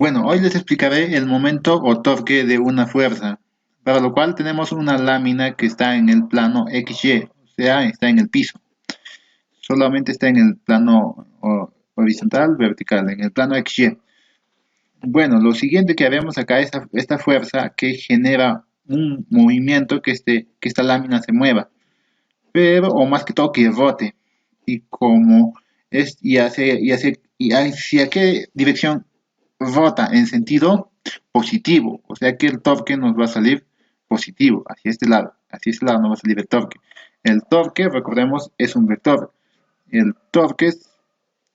Bueno, hoy les explicaré el momento o torque de una fuerza, para lo cual tenemos una lámina que está en el plano XY, o sea, está en el piso. Solamente está en el plano horizontal, vertical, en el plano XY. Bueno, lo siguiente que haremos acá es esta fuerza que genera un movimiento que esta lámina se mueva, pero, o más que todo, que rote. Y como hacia qué dirección rota en sentido positivo, o sea que el torque nos va a salir positivo, hacia este lado nos va a salir el torque. El torque, recordemos, es un vector. El torque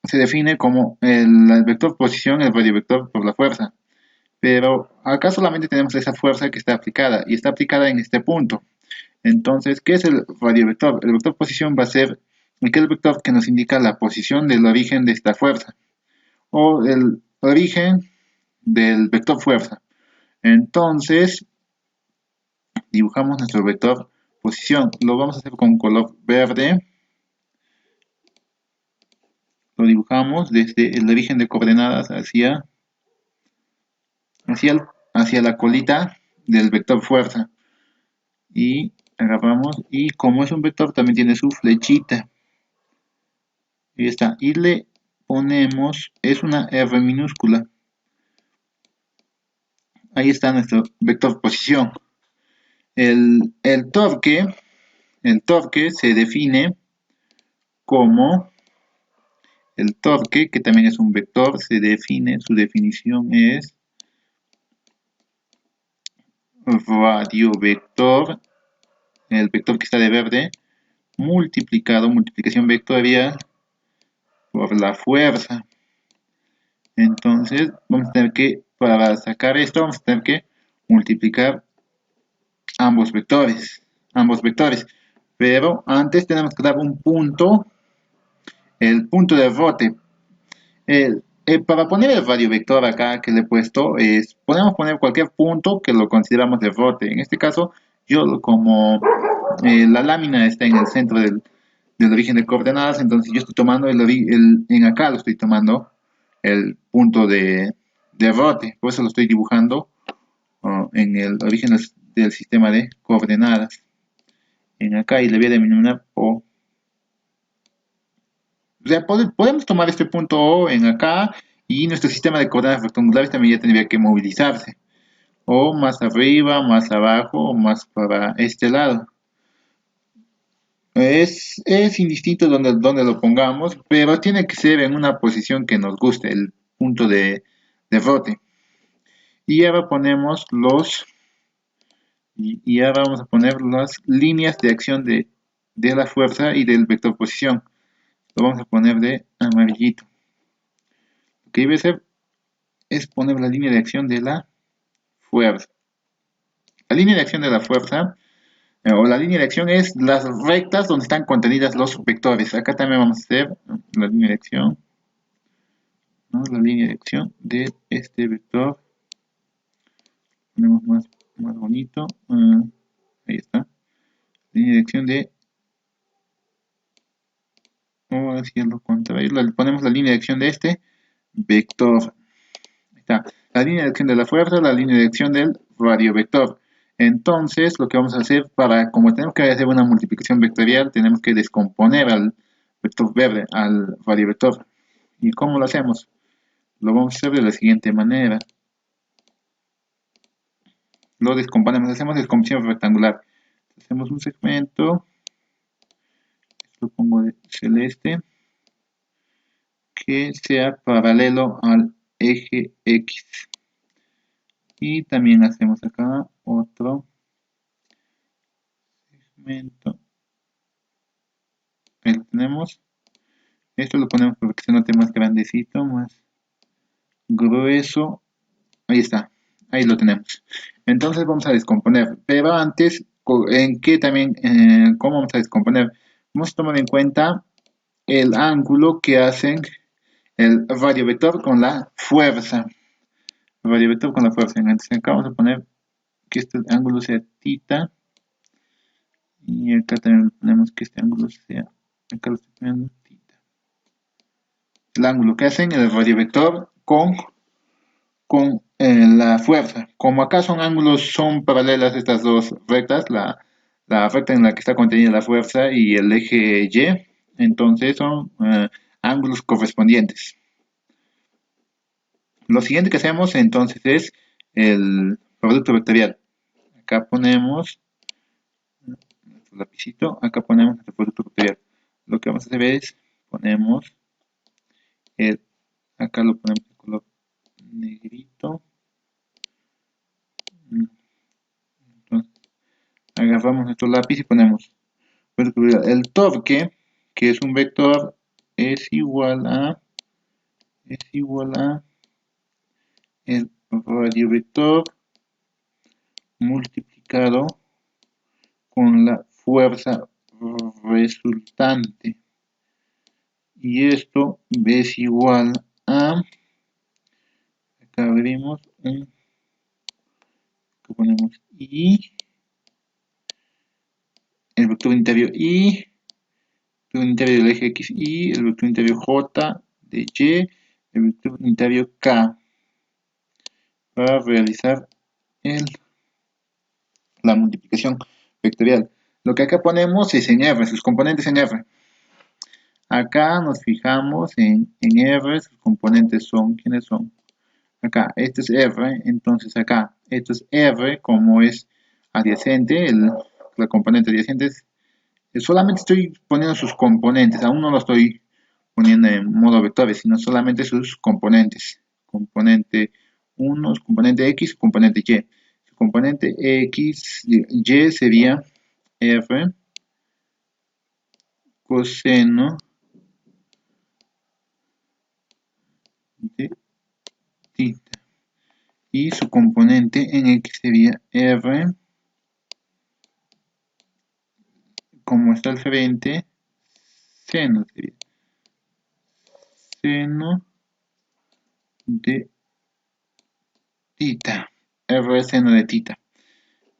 se define como el vector posición, el radiovector por la fuerza. Pero acá solamente tenemos esa fuerza que está aplicada y está aplicada en este punto. Entonces, ¿qué es el radiovector? El vector posición va a ser aquel vector que nos indica la posición del origen de esta fuerza o el origen del vector fuerza. Entonces, dibujamos nuestro vector posición. Lo vamos a hacer con color verde. Lo dibujamos desde el origen de coordenadas hacia, el, hacia la colita del vector fuerza. Y agarramos y como es un vector también tiene su flechita. Ahí está. Y le ponemos, es una R minúscula. Ahí está nuestro vector posición. El, el torque, el torque se define como el torque, que también es un vector, se define, su definición es radiovector, el vector que está de verde, multiplicado, multiplicación vectorial por la fuerza. Entonces, vamos a tener que, para sacar esto, vamos a tener que multiplicar ambos vectores. Pero antes tenemos que dar un punto, el punto de rote. Para poner el radiovector acá que le he puesto, podemos poner cualquier punto que lo consideramos de rote. En este caso, yo como la lámina está en el centro del origen de coordenadas, entonces yo estoy tomando en acá lo estoy tomando el punto de rote, por eso lo estoy dibujando en el origen del sistema de coordenadas. En acá y le voy a denominar O. O sea, podemos tomar este punto O en acá y nuestro sistema de coordenadas rectangulares también ya tendría que movilizarse. O más arriba, más abajo o más para este lado. Es indistinto donde lo pongamos, pero tiene que ser en una posición que nos guste, el punto de rote. Y ahora ponemos y ahora vamos a poner las líneas de acción de la fuerza y del vector posición. Lo vamos a poner de amarillito. Lo que debe ser es poner la línea de acción de la fuerza. La línea de acción de la fuerza o la línea de acción es las rectas donde están contenidas los vectores. Acá también vamos a hacer la línea de acción, ¿no? La línea de acción de este vector. Ponemos más bonito. Ahí está. Línea de acción de, o hacia lo contrario, ponemos la línea de acción de este vector. Está la línea de acción de la fuerza, la línea de acción del radiovector. Entonces, lo que vamos a hacer como tenemos que hacer una multiplicación vectorial, tenemos que descomponer al vector verde, al radiovector. ¿Y cómo lo hacemos? Lo vamos a hacer de la siguiente manera. Lo descomponemos, hacemos descomposición rectangular. Hacemos un segmento, lo pongo de celeste, que sea paralelo al eje X. Y también hacemos acá otro segmento. Ahí lo tenemos. Esto lo ponemos para que se note más grandecito, más grueso. Ahí está. Ahí lo tenemos. Entonces vamos a descomponer. Pero antes, ¿en qué también? ¿Cómo vamos a descomponer? Vamos a tomar en cuenta el ángulo que hacen el radiovector con la fuerza. El radiovector con la fuerza. Entonces acá vamos a poner que este ángulo sea θ. Y acá también ponemos que este ángulo sea, acá lo estoy poniendo θ. El ángulo que hacen el radiovector con con la fuerza. Como acá son paralelas estas dos rectas, la recta en la que está contenida la fuerza y el eje Y, entonces son ángulos correspondientes. Lo siguiente que hacemos entonces es el producto vectorial. Acá ponemos nuestro lapicito, acá ponemos nuestro producto vectorial. Lo que vamos a hacer es, ponemos, el, acá lo ponemos de color negrito. Entonces, agarramos nuestro lápiz y ponemos el torque, que es un vector, es igual a el radiovector multiplicado con la fuerza resultante. Y esto es igual a, acá abrimos, acá ponemos I, el vector unitario I, el vector unitario del eje X, Y, el vector unitario J de Y, el vector unitario K, para realizar la multiplicación vectorial. Lo que acá ponemos es en R, sus componentes en R. Acá nos fijamos en R, sus componentes son, ¿quiénes son? Acá, este es R, entonces acá, esto es R, como es adyacente, la componente adyacente solamente estoy poniendo sus componentes, aún no lo estoy poniendo en modo vectores, sino solamente sus componentes. Componente 1, componente X, componente Y. Su componente X, Y sería R coseno de tita. Y su componente en X sería R, como está al frente, seno sería seno de tita. R seno de tita.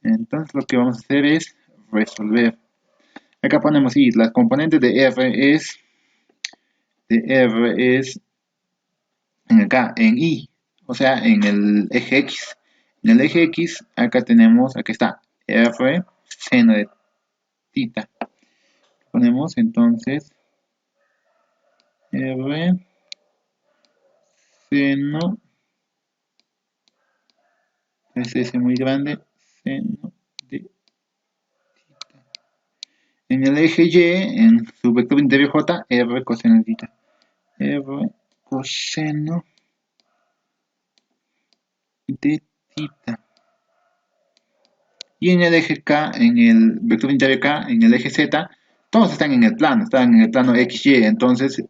Entonces lo que vamos a hacer es resolver. Acá ponemos, y las componentes de R es en acá, en Y, o sea, en el eje X. En el eje X, acá tenemos, aquí está, R seno de tita. Ponemos entonces R seno, es ese muy grande, seno de tita. En el eje Y, en su vector interior J, R coseno de tita. R coseno de tita. Y en el eje K, en el vector interior K, en el eje Z, todos están en el plano, están en el plano XY, entonces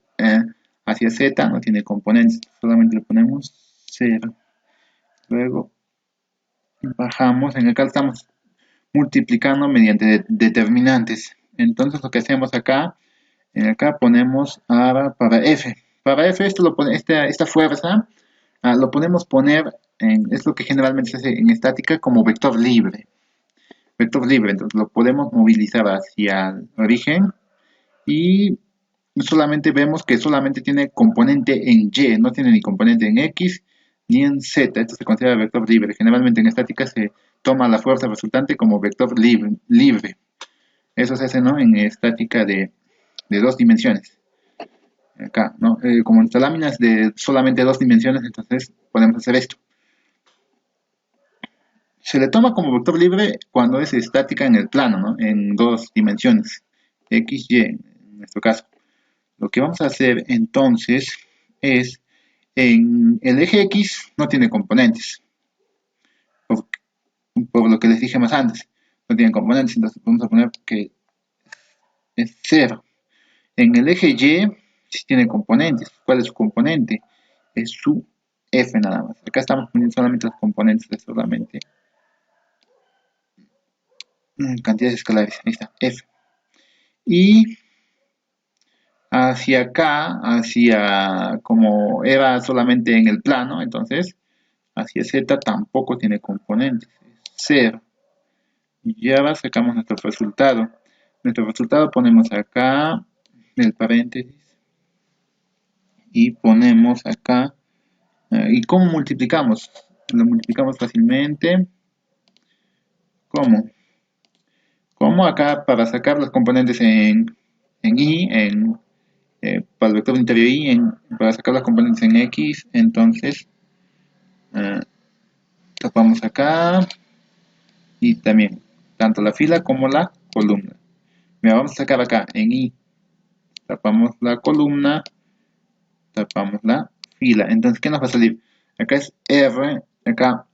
hacia Z no tiene componentes, solamente le ponemos 0. Luego bajamos, en el K estamos multiplicando mediante determinantes. Entonces lo que hacemos acá, en acá ponemos para F. Para F esto lo pone, esta fuerza lo podemos poner, es lo que generalmente se hace en estática como vector libre. Vector libre, entonces lo podemos movilizar hacia el origen y solamente vemos que solamente tiene componente en Y, no tiene ni componente en X ni en Z. Esto se considera vector libre. Generalmente en estática se toma la fuerza resultante como vector libre. Eso se hace, ¿no?, en estática de dos dimensiones. Acá, ¿no? Como nuestra lámina es de solamente dos dimensiones, entonces podemos hacer esto. Se le toma como vector libre cuando es estática en el plano, ¿no?, en dos dimensiones, X, Y, en nuestro caso. Lo que vamos a hacer entonces es, en el eje X no tiene componentes, por, por lo que les dije más antes, no tiene componentes, entonces vamos a poner que es 0. En el eje Y sí tiene componentes. ¿Cuál es su componente? Es su F nada más. Acá estamos poniendo solamente los componentes de solamente cantidades escalares. Ahí está, F. Y hacia acá, hacia como era solamente en el plano, entonces hacia Z tampoco tiene componentes, es 0. Y ahora sacamos nuestro resultado. Nuestro resultado ponemos acá el paréntesis y ponemos acá ¿Y cómo multiplicamos? Lo multiplicamos fácilmente. ¿Cómo? Como acá para sacar los componentes en y, para el vector unitario y, para sacar los componentes en x, entonces eh, tapamos acá y también tanto la fila como la columna. Mira, vamos a sacar acá en y, tapamos la columna, tapamos la fila. Entonces, ¿qué nos va a salir? Acá es r, acá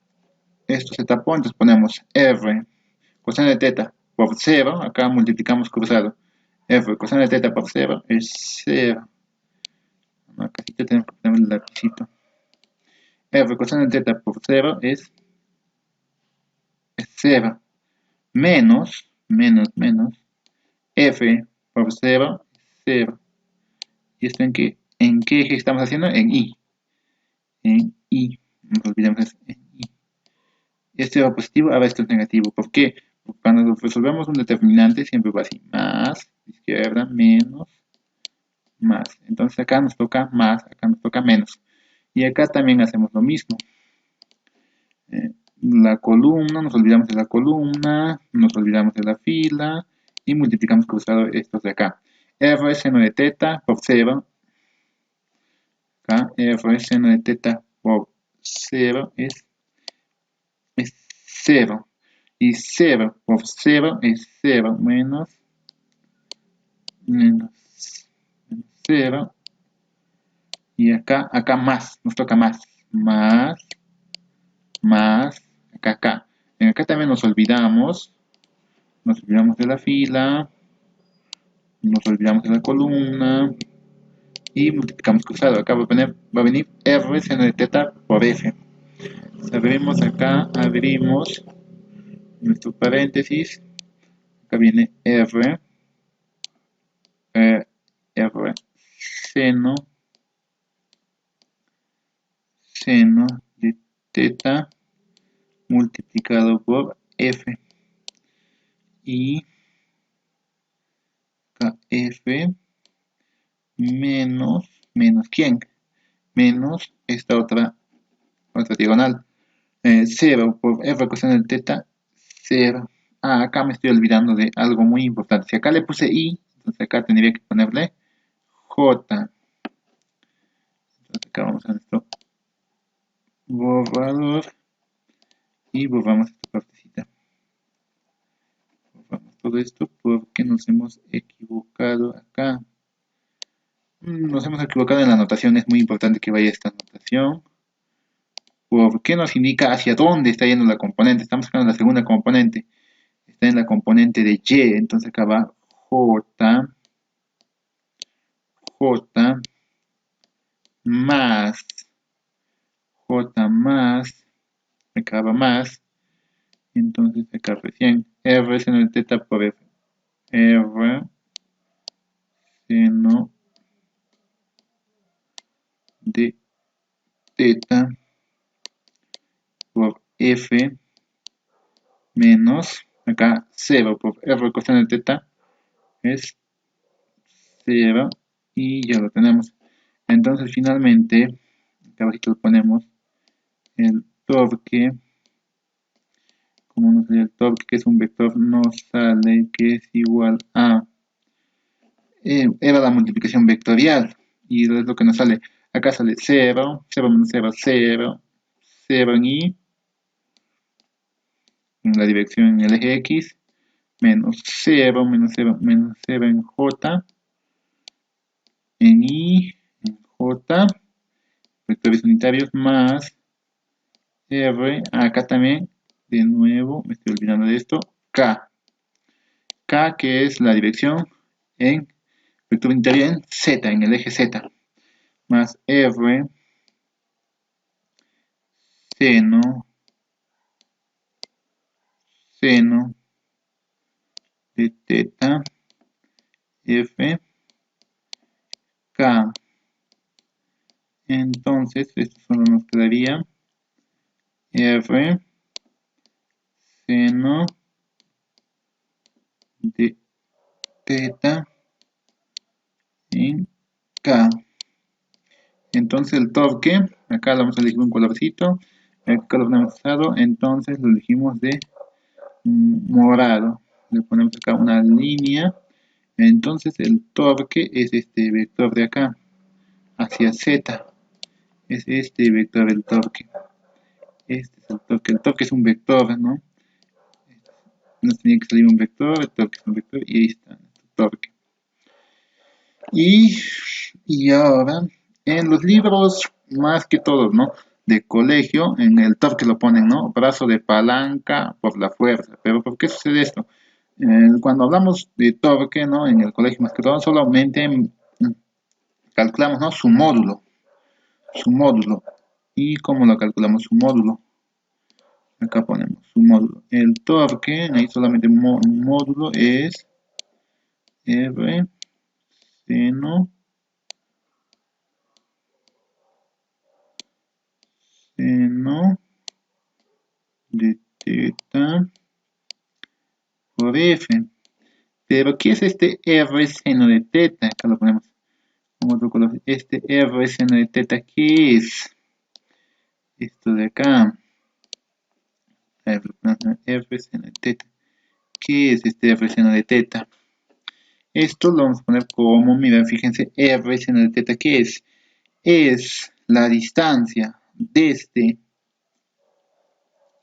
esto se tapó, entonces ponemos r coseno de teta por 0, acá multiplicamos cruzado. F coseno de teta por 0 es 0. Acá sí tenemos que poner el lapicito. F coseno de teta por 0 es 0. Menos, F por 0 es 0. ¿Y esto en qué eje estamos haciendo? En I. En I. No nos olvidemos eso. En I. Este va positivo, ahora esto es negativo. ¿Por qué? Porque cuando resolvemos un determinante siempre va así. Más, izquierda, menos, más. Entonces acá nos toca más, acá nos toca menos. Y acá también hacemos lo mismo. La columna, nos olvidamos de la columna, nos olvidamos de la fila y multiplicamos cruzado estos de acá. R seno de teta por 0. Acá R seno de teta por 0 es 0. Y 0 por 0 es 0 menos 0. Y acá más, nos toca más. Más, acá. En acá también nos olvidamos de la fila, nos olvidamos de la columna y multiplicamos cruzado. Acá va a venir R seno de teta por F. Abrimos acá, abrimos nuestro paréntesis. Acá viene R seno de teta multiplicado por F. Y acá F menos ¿quién? Menos esta otra diagonal. 0 por F coseno de teta, 0. Ah, acá me estoy olvidando de algo muy importante. Si acá le puse I, entonces acá tendría que ponerle J. Entonces acá vamos a nuestro borrador y borramos esta partecita. Borramos todo esto porque nos hemos equivocado acá. Nos hemos equivocado en la anotación, es muy importante que vaya esta anotación. Porque nos indica hacia dónde está yendo la componente. Estamos sacando la segunda componente. Está en la componente de Y, entonces acá va J más J más, acá va más, entonces acá recién R seno de teta por F, R seno de teta por F menos, acá 0 por R coseno de teta es 0 y ya lo tenemos. Entonces finalmente, acá abajo ponemos el torque, como nos sale el torque, que es un vector, nos sale que es igual a, era la multiplicación vectorial, y es lo que nos sale. Acá sale 0, 0 menos 0, 0, 0 en y, en la dirección en el eje x, menos 0, menos 0, menos 0 en j, en y, en j, vectores unitarios, más r, acá también, de nuevo, me estoy olvidando de esto, k, que es la dirección en vector unitario en z, en el eje z, más r seno de teta f k. Entonces, esto solo nos quedaría r seno de teta en k. Entonces el torque, acá le vamos a elegir un colorcito, el color no hemos usado, entonces lo elegimos de morado. Le ponemos acá una línea. Entonces el torque es este vector de acá, hacia Z. Es este vector el torque. Este es el torque. El torque es un vector, ¿no? Nos tenía que salir un vector, el torque es un vector y ahí está el torque. Y, y ahora, en los libros, más que todos, ¿no? De colegio, en el torque lo ponen, ¿no? Brazo de palanca por la fuerza. Pero ¿por qué sucede esto? Cuando hablamos de torque, ¿no? En el colegio, más que todo, solamente calculamos, ¿no? Su módulo. Su módulo. ¿Y cómo lo calculamos? Su módulo. Acá ponemos su módulo. El torque, ahí solamente módulo es R seno de teta por F. Pero, ¿qué es este R seno de teta? Acá lo ponemos con otro color. Este R seno de teta, ¿qué es? Esto de acá. R seno de teta. ¿Qué es este R seno de teta? Esto lo vamos a poner como, mira, fíjense, R seno de teta, ¿qué es? Es la distancia desde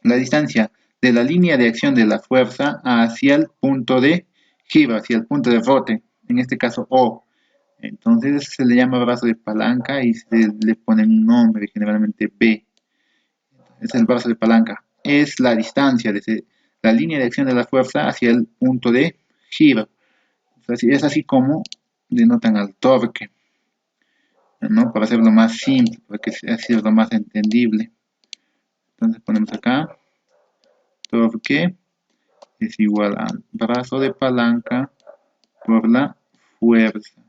la distancia de la línea de acción de la fuerza hacia el punto de giro, hacia el punto de rote, en este caso O. Entonces se le llama brazo de palanca y se le pone un nombre, generalmente B. Es el brazo de palanca. Es la distancia desde la línea de acción de la fuerza hacia el punto de giro. Es así como denotan al torque, ¿no? Para hacerlo más simple, para que sea lo más entendible. Entonces ponemos acá, torque es igual al brazo de palanca por la fuerza.